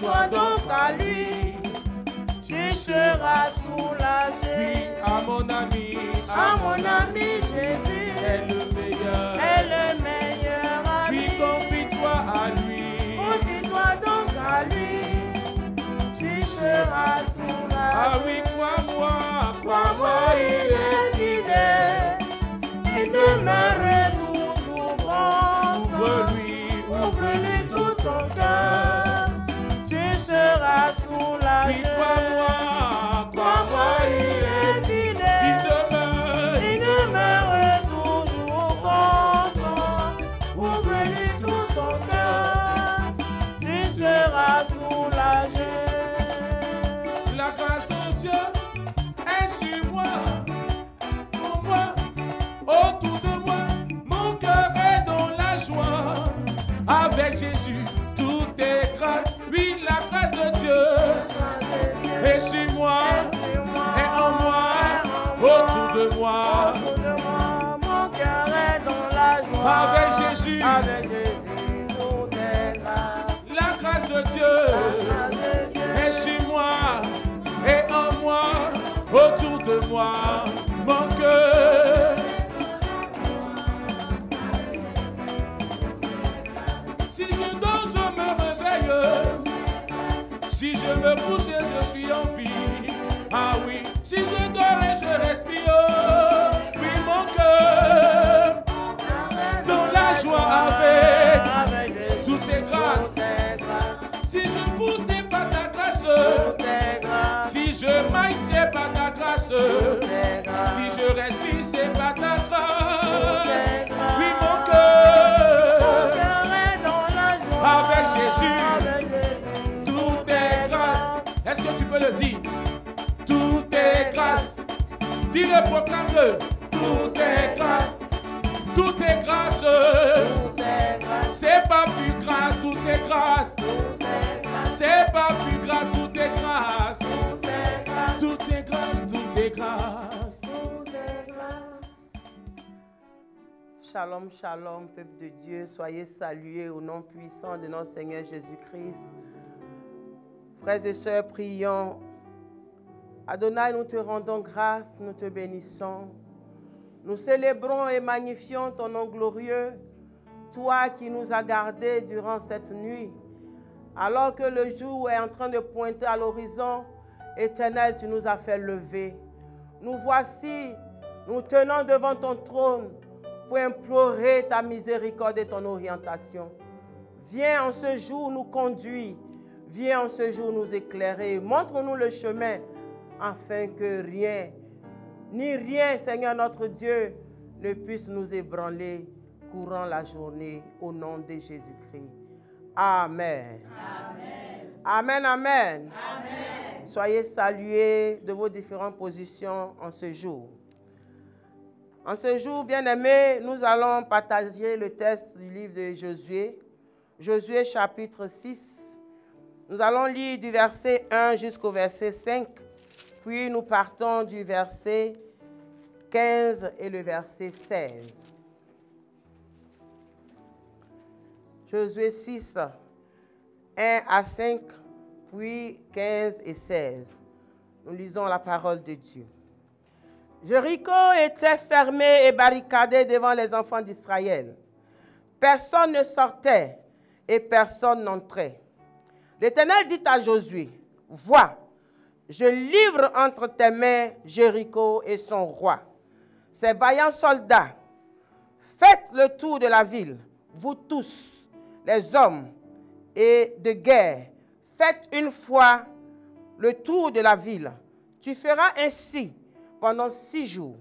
Confie-toi donc à lui, tu seras soulagé. Oui, à mon ami Jésus est le meilleur. est le meilleur ami. Oui, confie-toi à lui. Confie-toi donc à lui, tu seras soulagé. Ah oui, crois-moi, Crois-moi, il est fidèle, il demeure toujours bon. Ouvre-lui tout ton cœur, tu seras soulagé. Oui, crois-moi, il est fidèle, il demeure toujours content. Ouvre-lui tout ton cœur, tu seras soulagé. La grâce de Dieu est sur moi, pour moi, autour de moi. Mon cœur est dans la joie. Avec Jésus, tout est grâce. Oui, la grâce de Dieu est sur moi, est en moi, autour de moi. Mon cœur est dans la joie. Avec Jésus, tout est grâce. la grâce de Dieu est sur moi, et en moi, autour de moi. Mon cœur. Si je dors, je me réveille. Si je me couche, je suis en vie. Ah oui, si je dors et je respire. Oui, mon cœur dans la joie avec toutes tes grâces. Si je cours, c'est pas ta grâce. Si je maille, c'est pas ta grâce. Si je respire, c'est pas ta grâce. Oui, mon cœur avec Jésus, tout est grâce. Est-ce que tu peux le dire? Tout est grâce. Dis-le, proclame-le. Tout est grâce. Tout est grâce. C'est pas plus grâce, tout est grâce. C'est pas plus grâce, tout est grâce. Tout est grâce, tout est grâce. Shalom, shalom, peuple de Dieu. Soyez salués au nom puissant de notre Seigneur Jésus-Christ. Frères et sœurs, prions. Adonai, nous te rendons grâce, nous te bénissons. Nous célébrons et magnifions ton nom glorieux, toi qui nous as gardés durant cette nuit. Alors que le jour est en train de pointer à l'horizon, Éternel, tu nous as fait lever. Nous voici, nous tenons devant ton trône pour implorer ta miséricorde et ton orientation. Viens en ce jour nous conduire, viens en ce jour nous éclairer. Montre-nous le chemin afin que rien, ni rien, Seigneur notre Dieu, ne puisse nous ébranler courant la journée au nom de Jésus-Christ. Amen. Amen. Amen, amen. Amen. Soyez salués de vos différentes positions en ce jour. En ce jour, bien-aimés, nous allons partager le texte du livre de Josué. Josué chapitre 6. Nous allons lire du verset 1 jusqu'au verset 5. Puis nous partons du verset 15 et le verset 16. Josué 6, 1 à 5, puis 15 et 16. Nous lisons la parole de Dieu. Jéricho était fermé et barricadé devant les enfants d'Israël. Personne ne sortait et personne n'entrait. L'Éternel dit à Josué, « Vois, je livre entre tes mains Jéricho et son roi, ses vaillants soldats. Faites le tour de la ville, vous tous, les hommes et de guerre. Faites une fois le tour de la ville. Tu feras ainsi pendant 6 jours.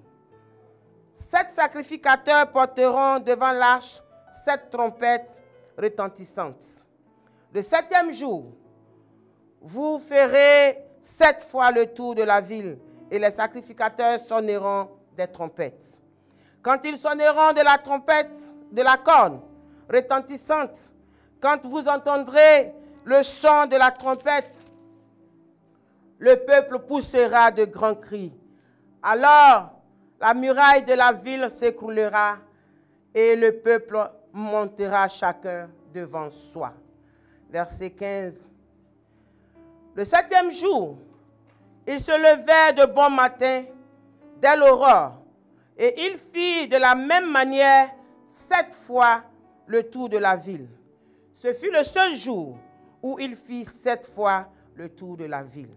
7 sacrificateurs porteront devant l'arche 7 trompettes retentissantes. Le 7e jour, vous ferez 7 fois le tour de la ville et les sacrificateurs sonneront des trompettes. Quand ils sonneront de la trompette, de la corne retentissante, quand vous entendrez le son de la trompette, le peuple poussera de grands cris. Alors, la muraille de la ville s'écroulera et le peuple montera chacun devant soi. Verset 15. Le 7e jour, il se levait de bon matin, dès l'aurore, et il fit de la même manière 7 fois le tour de la ville. Ce fut le seul jour où il fit 7 fois le tour de la ville.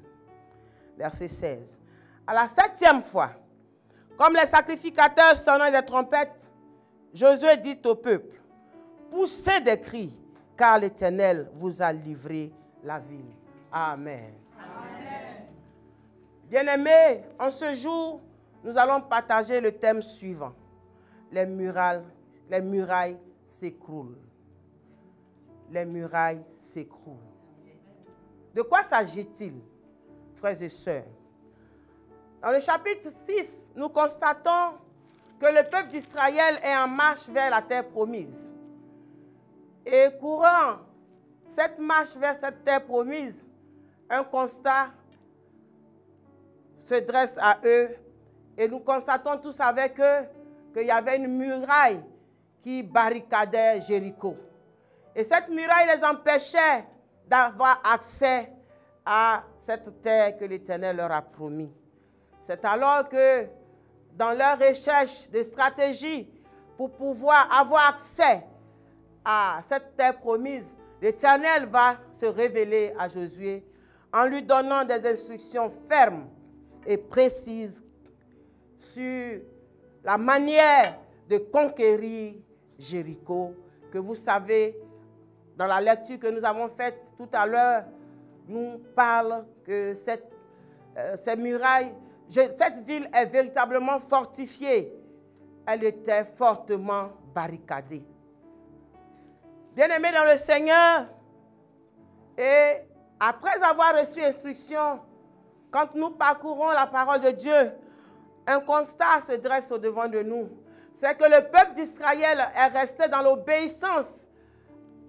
Verset 16. À la 7e fois, comme les sacrificateurs sonnaient des trompettes, Josué dit au peuple, « Poussez des cris, car l'Éternel vous a livré la ville. » Amen. Amen. Bien-aimés, en ce jour, nous allons partager le thème suivant. Les murailles s'écroulent. Les murailles s'écroulent. De quoi s'agit-il, frères et sœurs? Dans le chapitre 6, nous constatons que le peuple d'Israël est en marche vers la terre promise. Et courant cette marche vers cette terre promise, un constat se dresse à eux et nous constatons tous avec eux qu'il y avait une muraille qui barricadait Jéricho. Et cette muraille les empêchait d'avoir accès à cette terre que l'Éternel leur a promis. C'est alors que dans leur recherche de stratégie pour pouvoir avoir accès à cette terre promise, l'Éternel va se révéler à Josué en lui donnant des instructions fermes et précises sur la manière de conquérir Jéricho, que vous savez, dans la lecture que nous avons faite tout à l'heure, nous parle que ces murailles, cette ville est véritablement fortifiée. Elle était fortement barricadée. Bien-aimés dans le Seigneur, et après avoir reçu instruction, quand nous parcourons la parole de Dieu, un constat se dresse au-devant de nous. C'est que le peuple d'Israël est resté dans l'obéissance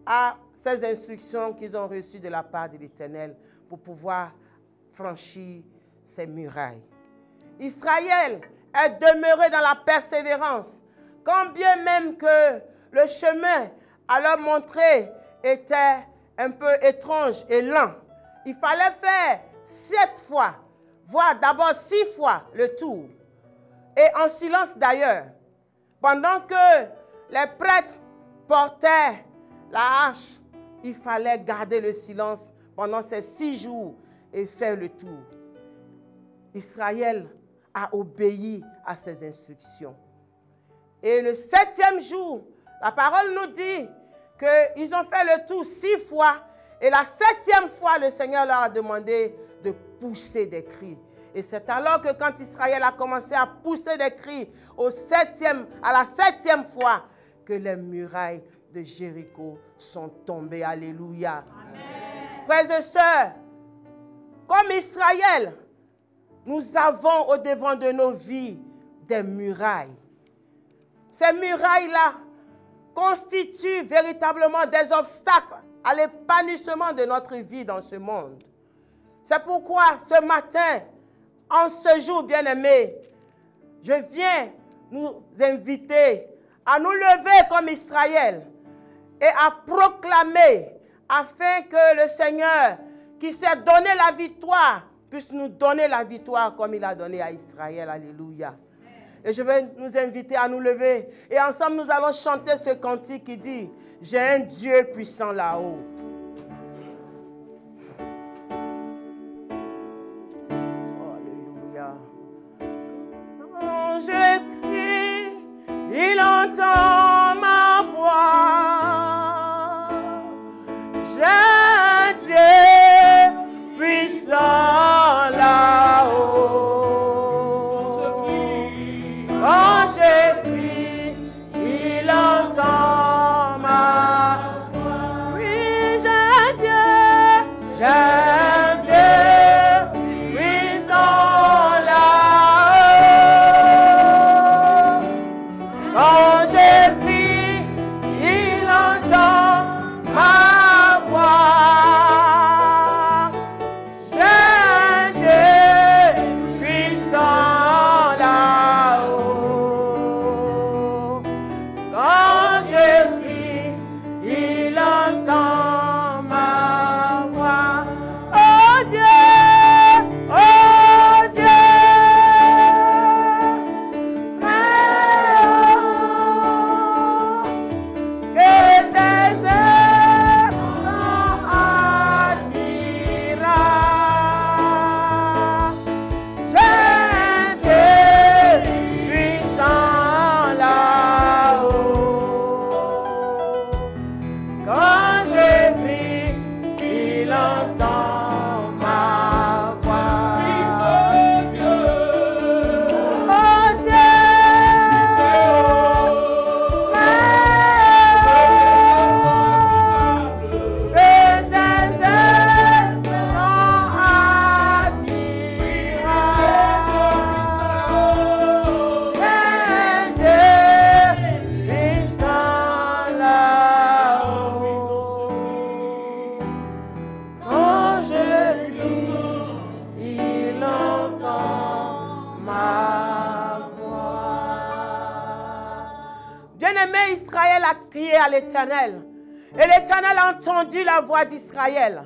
à ces instructions qu'ils ont reçues de la part de l'Éternel pour pouvoir franchir ces murailles. Israël est demeuré dans la persévérance, quand bien même que le chemin à leur montrer était un peu étrange et lent. Il fallait faire 7 fois, voire d'abord 6 fois le tour. Et en silence d'ailleurs, pendant que les prêtres portaient la hache, il fallait garder le silence pendant ces 6 jours et faire le tour. Israël a obéi à ces instructions. Et le 7e jour, la parole nous dit qu'ils ont fait le tour 6 fois. Et la 7e fois, le Seigneur leur a demandé de pousser des cris. Et c'est alors que quand Israël a commencé à pousser des cris à la 7e fois, que les murailles de Jéricho sont tombées. Alléluia. Amen. Frères et sœurs, comme Israël, nous avons au-devant de nos vies des murailles. Ces murailles-là constituent véritablement des obstacles à l'épanouissement de notre vie dans ce monde. C'est pourquoi ce matin, en ce jour bien-aimé, je viens nous inviter à nous lever comme Israël et à proclamer afin que le Seigneur qui s'est donné la victoire puisse nous donner la victoire comme il a donné à Israël. Alléluia. Et je vais nous inviter à nous lever et ensemble nous allons chanter ce cantique qui dit « J'ai un Dieu puissant là-haut ». Alléluia. Quand je crie, il entend ma voix. J'ai un Dieu puissant là-haut. Quand je crie, il entend ma voix. Oui, j'ai un Dieu puissant là-haut. Quand je crie, il entend ma voix. J'ai un Dieu puissant là-haut. Quand je crie, il entend ma voix. Bien-aimé, Israël a crié à l'Éternel. Et l'Éternel a entendu la voix d'Israël.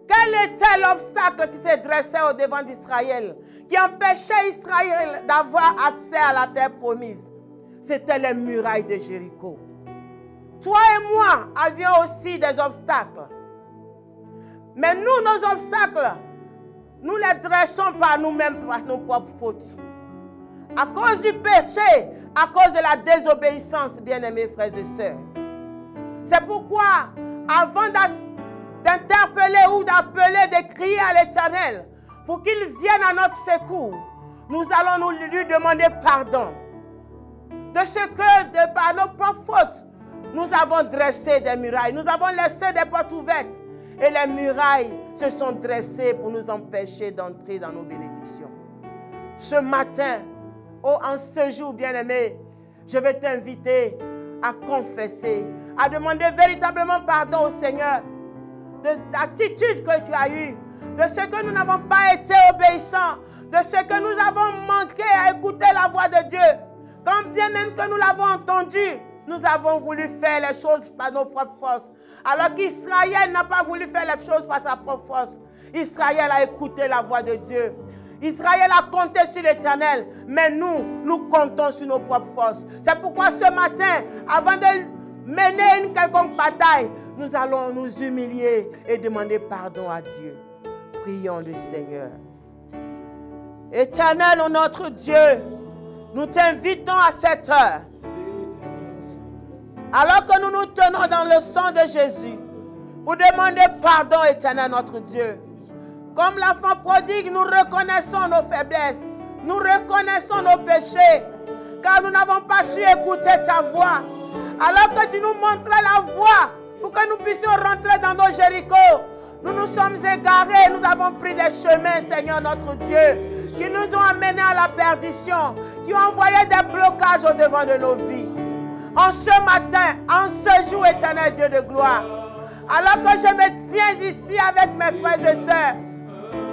Quel était l'obstacle qui s'est dressé au devant d'Israël, qui empêchait Israël d'avoir accès à la terre promise? C'était les murailles de Jéricho. Toi et moi avions aussi des obstacles. Mais nous, nos obstacles, nous les dressons par nous-mêmes, par nos propres fautes. À cause du péché, à cause de la désobéissance, bien-aimés frères et sœurs. C'est pourquoi, avant d'interpeller ou d'appeler, de crier à l'Éternel, pour qu'il vienne à notre secours, nous allons lui demander pardon. De ce que, par nos propres fautes, nous avons dressé des murailles, nous avons laissé des portes ouvertes, et les murailles se sont dressées pour nous empêcher d'entrer dans nos bénédictions. Ce matin, en ce jour, bien-aimé, je vais t'inviter à confesser, à demander véritablement pardon au Seigneur de l'attitude que tu as eue, de ce que nous n'avons pas été obéissants, de ce que nous avons manqué à écouter la voix de Dieu. Quand bien même que nous l'avons entendu, nous avons voulu faire les choses par nos propres forces. Alors qu'Israël n'a pas voulu faire les choses par sa propre force. Israël a écouté la voix de Dieu. Israël a compté sur l'Éternel, mais nous comptons sur nos propres forces. C'est pourquoi ce matin, avant de mener une quelconque bataille, nous allons nous humilier et demander pardon à Dieu. Prions le Seigneur. Éternel, ô notre Dieu, nous t'invitons à cette heure. Alors que nous nous tenons dans le sang de Jésus, pour demander pardon, Éternel, notre Dieu. Comme l'enfant prodigue, nous reconnaissons nos faiblesses, nous reconnaissons nos péchés, car nous n'avons pas su écouter ta voix. Alors que tu nous montrais la voie pour que nous puissions rentrer dans nos Jéricho, nous nous sommes égarés, nous avons pris des chemins, Seigneur notre Dieu, qui nous ont amenés à la perdition, qui ont envoyé des blocages au devant de nos vies. En ce matin, en ce jour, Éternel Dieu de gloire, alors que je me tiens ici avec mes frères et sœurs,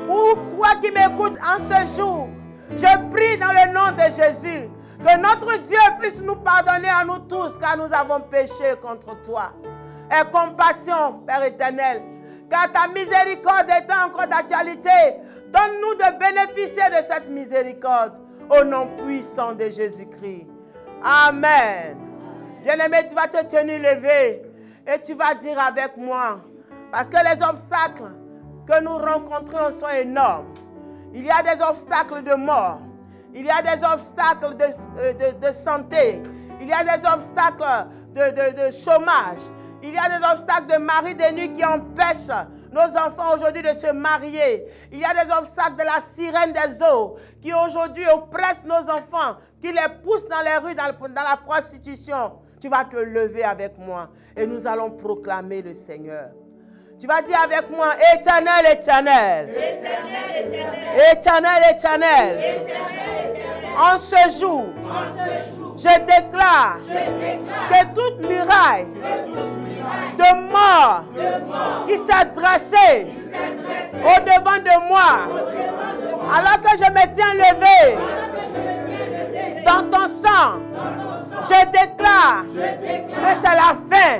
ou toi qui m'écoutes en ce jour, je prie dans le nom de Jésus, que notre Dieu puisse nous pardonner à nous tous, car nous avons péché contre toi. Aie compassion, Père éternel, car ta miséricorde est encore d'actualité. Donne-nous de bénéficier de cette miséricorde, au nom puissant de Jésus-Christ. Amen. Bien-aimé, tu vas te tenir levé et tu vas dire avec moi, parce que les obstacles que nous rencontrons sont énormes. Il y a des obstacles de mort, il y a des obstacles de santé, il y a des obstacles de chômage, il y a des obstacles de mari de nuit qui empêchent nos enfants aujourd'hui de se marier. Il y a des obstacles de la sirène des eaux qui aujourd'hui oppressent nos enfants, qui les poussent dans les rues, dans la prostitution. Tu vas te lever avec moi et nous allons proclamer le Seigneur. Tu vas dire avec moi, Éternel, Éternel. Éternel, Éternel. En ce jour, je déclare que toute muraille de mort qui s'est dressée au-devant de moi, alors que je me tiens levé dans ton sang, je déclare que c'est la fin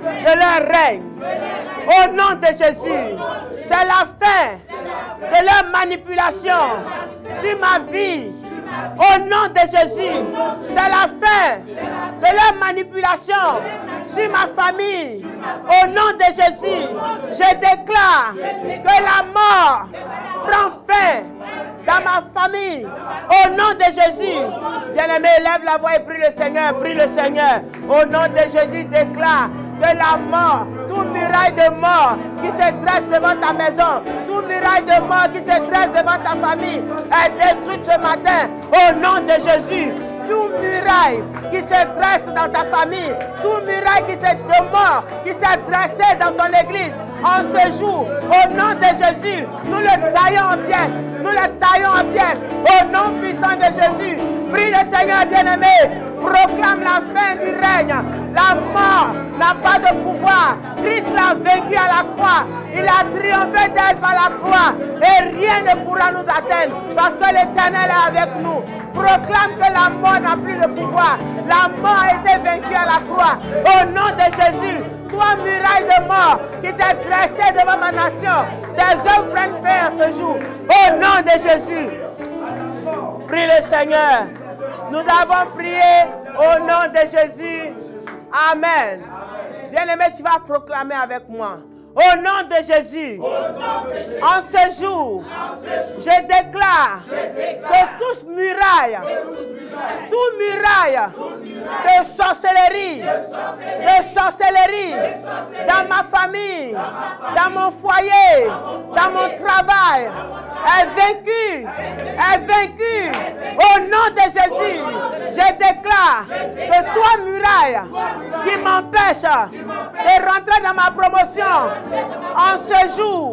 de leur règne. Au nom de Jésus, c'est la fin de leur manipulation sur ma vie. Au nom de Jésus, c'est la fin de leur manipulation sur ma famille. Au nom de Jésus, je déclare que la mort prend fin dans ma famille. Au nom de Jésus, bien-aimé, lève la voix et prie le Seigneur, prie le Seigneur. Au nom de Jésus, déclare que la mort, toute muraille de mort qui se dresse devant ta maison, toute muraille de mort qui se dresse devant ta famille, est détruite ce matin. Au nom de Jésus, toute muraille qui se dresse dans ta famille, toute muraille de mort qui s'est dressée dans ton église, en ce jour, au nom de Jésus, nous le taillons en pièces. Nous le taillons en pièces. Au nom puissant de Jésus, prie le Seigneur bien-aimé, proclame la fin du règne. La mort n'a pas de pouvoir. Christ l'a vaincu à la croix. Il a triomphé d'elle par la croix. Et rien ne pourra nous atteindre parce que l'Éternel est avec nous. Proclame que la mort n'a plus de pouvoir. La mort a été vaincue à la croix. Au nom de Jésus, toi, muraille de mort qui t'es dressée devant ma nation, tes œuvres prennent fin ce jour. Au nom de Jésus, prie le Seigneur. Nous avons prié au nom de Jésus. Amen. Bien-aimé, tu vas proclamer avec moi. Au nom de Jésus, en ce jour, je déclare que toute muraille de sorcellerie, dans ma famille, dans mon foyer, dans mon travail, est vaincue. Au nom de Jésus, je déclare que toi, muraille, qui m'empêche de rentrer dans ma promotion, en ce jour,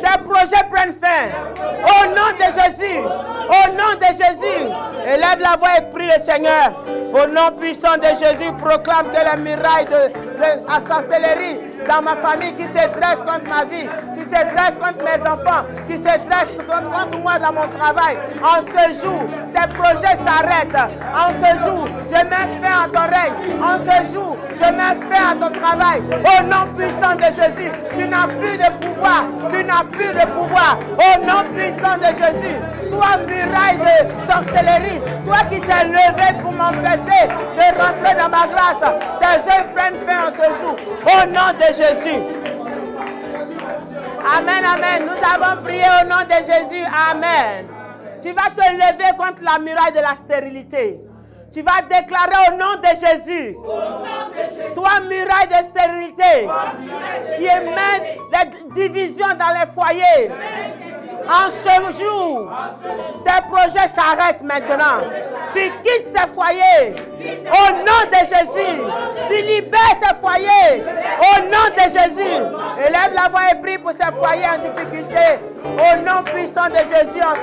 tes projets prennent fin. Au nom de Jésus, au nom de Jésus, élève la voix et prie le Seigneur. Au nom puissant de Jésus, proclame que les murailles de la sorcellerie dans ma famille qui se dresse contre ma vie, qui se dresse contre mes enfants, qui se dresse contre moi dans mon travail. En ce jour, tes projets s'arrêtent. En ce jour, je mets fin à ton règne. En ce jour, je mets fin à ton travail. Au nom puissant de Jésus, tu n'as plus de pouvoir. Tu n'as plus de pouvoir. Au nom puissant de Jésus, toi, muraille de sorcellerie, toi qui t'es levé pour m'empêcher de rentrer dans ma grâce, tes œuvres prennent fin en ce jour. Au nom de Jésus. Amen, amen. Nous avons prié au nom de Jésus. Amen. Tu vas te lever contre la muraille de la stérilité. Tu vas déclarer au nom de Jésus. Toi, muraille de stérilité, qui émet des divisions dans les foyers. En ce jour, tes projets s'arrêtent maintenant. Tu quittes ces foyers. Au nom de Jésus, tu libères ces foyers. Au nom de Jésus, élève la voix et prie pour ces foyers en difficulté. Au nom puissant de Jésus, en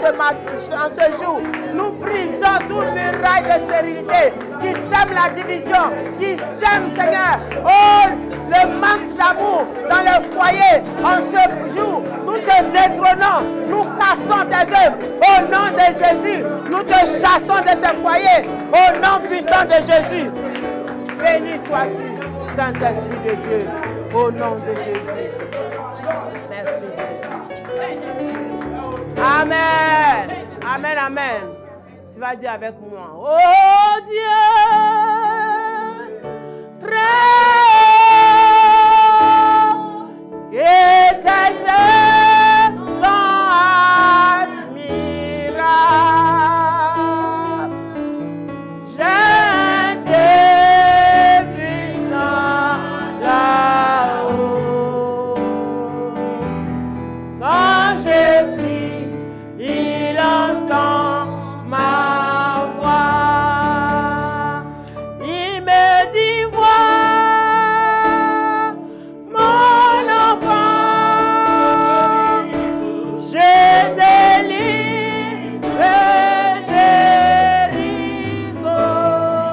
ce jour, nous brisons toute muraille de stérilité qui sème la division, qui sème, Seigneur, oh, le manque d'amour dans le foyer. En ce jour, nous te détrônons, nous cassons tes œuvres. Au nom de Jésus, nous te chassons de ces foyers. Au nom puissant de Jésus, béni sois-tu, Saint-Esprit de Dieu, au nom de Jésus. Merci Jésus. Amen. Amen, amen. Tu vas dire avec moi. Oh Dieu, très haut, et tes œuvres sont admirables. Je t'ai puissant là-haut. Quand je prie, il entend ma voix. Il me dit, vois mon enfant, je délivre Jéricho.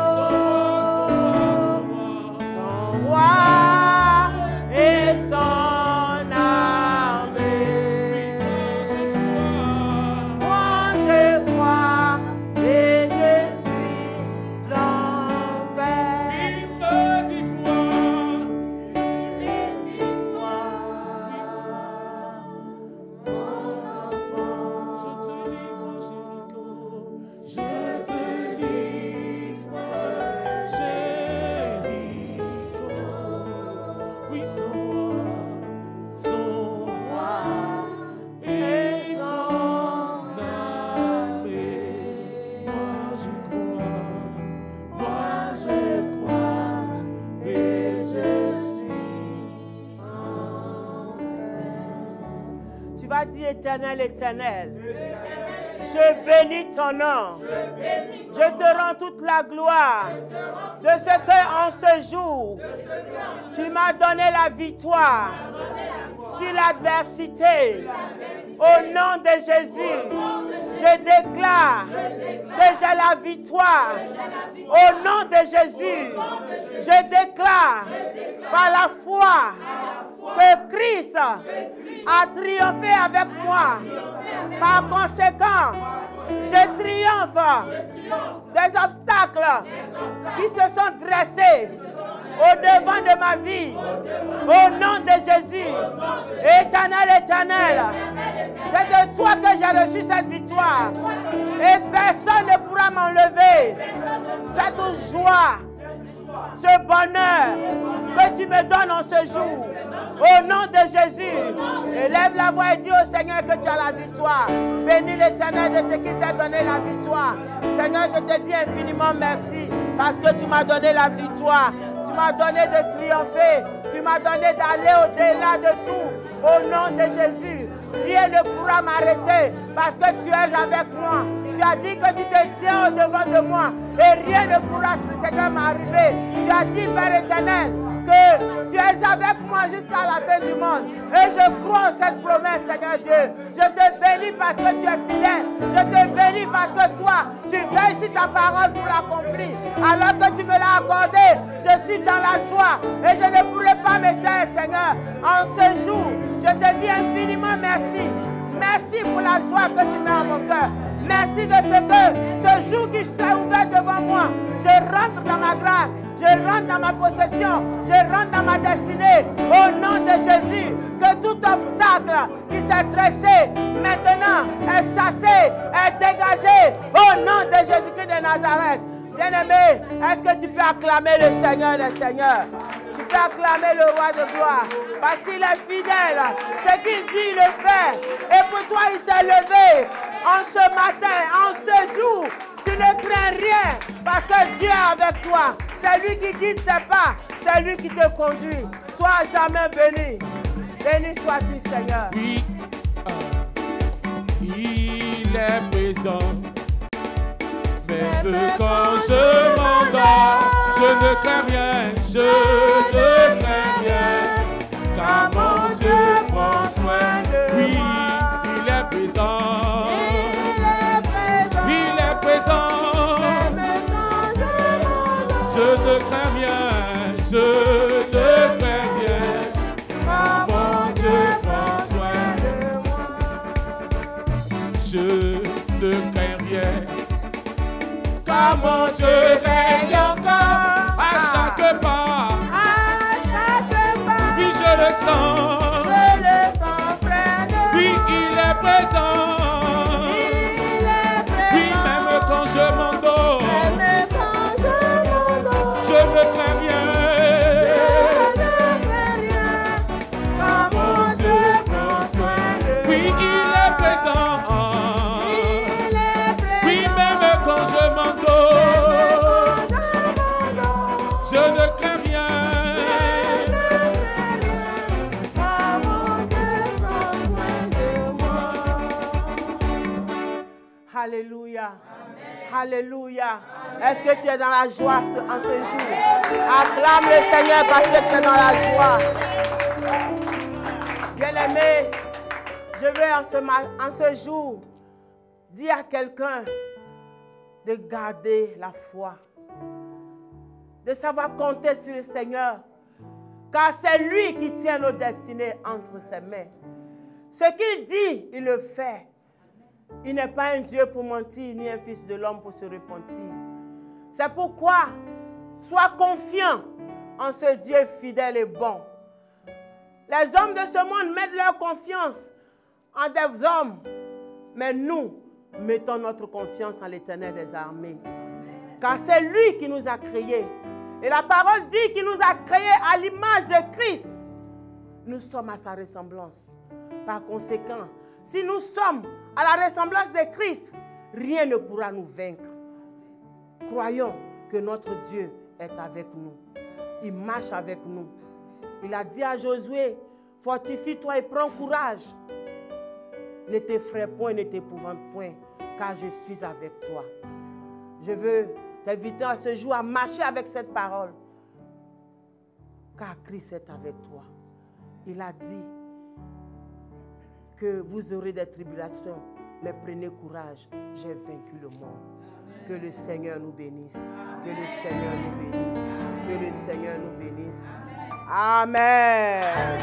Son roi et son armée. Moi je crois et je suis en paix. Il me dit vois, Je te livre Jéricho, je te livre Jéricho. Oui, son roi et son armée. Moi je crois et je suis en paix. Tu vas dire éternel, éternel. Je bénis ton nom. Je te rends toute la gloire de ce que en ce jour, tu m'as donné la victoire sur l'adversité. Au nom de Jésus, je déclare que j'ai la victoire. Au nom de Jésus, je déclare par la foi que Christ a triomphé avec moi. Par conséquent, je triomphe des obstacles qui se sont dressés au devant de ma vie. Au nom de Jésus, Éternel, Éternel, c'est de toi que j'ai reçu cette victoire. Et personne ne pourra m'enlever cette joie, ce bonheur que tu me donnes en ce jour. Au nom de Jésus, élève la voix et dis au Seigneur que tu as la victoire. Bénis l'Éternel de ce qui t'a donné la victoire. Seigneur, je te dis infiniment merci parce que tu m'as donné la victoire. Tu m'as donné de triompher. Tu m'as donné d'aller au-delà de tout. Au nom de Jésus, rien ne pourra m'arrêter parce que tu es avec moi. Tu as dit que tu te tiens au devant de moi et rien ne pourra, Seigneur, m'arriver. Tu as dit, Père éternel, que tu es avec moi jusqu'à la fin du monde. Et je crois en cette promesse, Seigneur Dieu. Je te bénis parce que tu es fidèle. Je te bénis parce que toi, tu veilles sur ta parole pour l'accomplir. Alors que tu me l'as accordé, je suis dans la joie et je ne pourrai pas me taire, Seigneur. En ce jour, je te dis infiniment merci. Merci pour la joie que tu mets en mon cœur. Merci de ce que ce jour qui s'est ouvert devant moi, je rentre dans ma grâce, je rentre dans ma possession, je rentre dans ma destinée. Au nom de Jésus, que tout obstacle qui s'est dressé maintenant est chassé, est dégagé. Au nom de Jésus-Christ de Nazareth. Bien-aimé, est-ce que tu peux acclamer le Seigneur des Seigneurs? Tu peux acclamer le Roi de gloire parce qu'il est fidèle. Ce qu'il dit, il le fait. Et pour toi, il s'est levé en ce matin, en ce jour. Tu ne crains rien parce que Dieu est avec toi. C'est lui qui guide tes pas. C'est lui qui te conduit. Sois à jamais béni. Béni sois-tu, Seigneur. Oui, il est présent. Même quand je m'endors, je ne crains rien, je ne crains rien, car mon Dieu prend soin de moi. Oui, il est présent, il est présent, je ne crains rien, je ne crains rien, car mon Dieu prend soin de moi. Je ne crains rien. Car mon Dieu règne encore à chaque pas. Oui, je le sens près de moi. Oui, il est présent. Oui, même quand je m'endors, je ne crains rien. Car mon Dieu prend soin de moi. Oui, il est présent. Oui, même quand je m'endors, je ne crains rien. Alléluia. Alléluia. Est-ce que tu es dans la joie en ce jour? Acclame le Seigneur parce que tu es dans la joie. Bien-aimé, je veux en ce jour dire à quelqu'un de garder la foi, de savoir compter sur le Seigneur, car c'est lui qui tient nos destinées entre ses mains. Ce qu'il dit, il le fait. Il n'est pas un Dieu pour mentir, ni un fils de l'homme pour se repentir. C'est pourquoi, sois confiant en ce Dieu fidèle et bon. Les hommes de ce monde mettent leur confiance en des hommes, mais nous, mettons notre confiance en l'Éternel des armées. Car c'est lui qui nous a créés. Et la parole dit qu'il nous a créés à l'image de Christ. Nous sommes à sa ressemblance. Par conséquent, si nous sommes à la ressemblance de Christ, rien ne pourra nous vaincre. Croyons que notre Dieu est avec nous. Il marche avec nous. Il a dit à Josué, fortifie-toi et prends courage. Ne t'effraie point, ne t'épouvante point, car je suis avec toi. Je veux t'inviter à ce jour à marcher avec cette parole, car Christ est avec toi. Il a dit que vous aurez des tribulations, mais prenez courage, j'ai vaincu le monde. Que le Seigneur nous bénisse, que le Seigneur nous bénisse, que le Seigneur nous bénisse. Amen.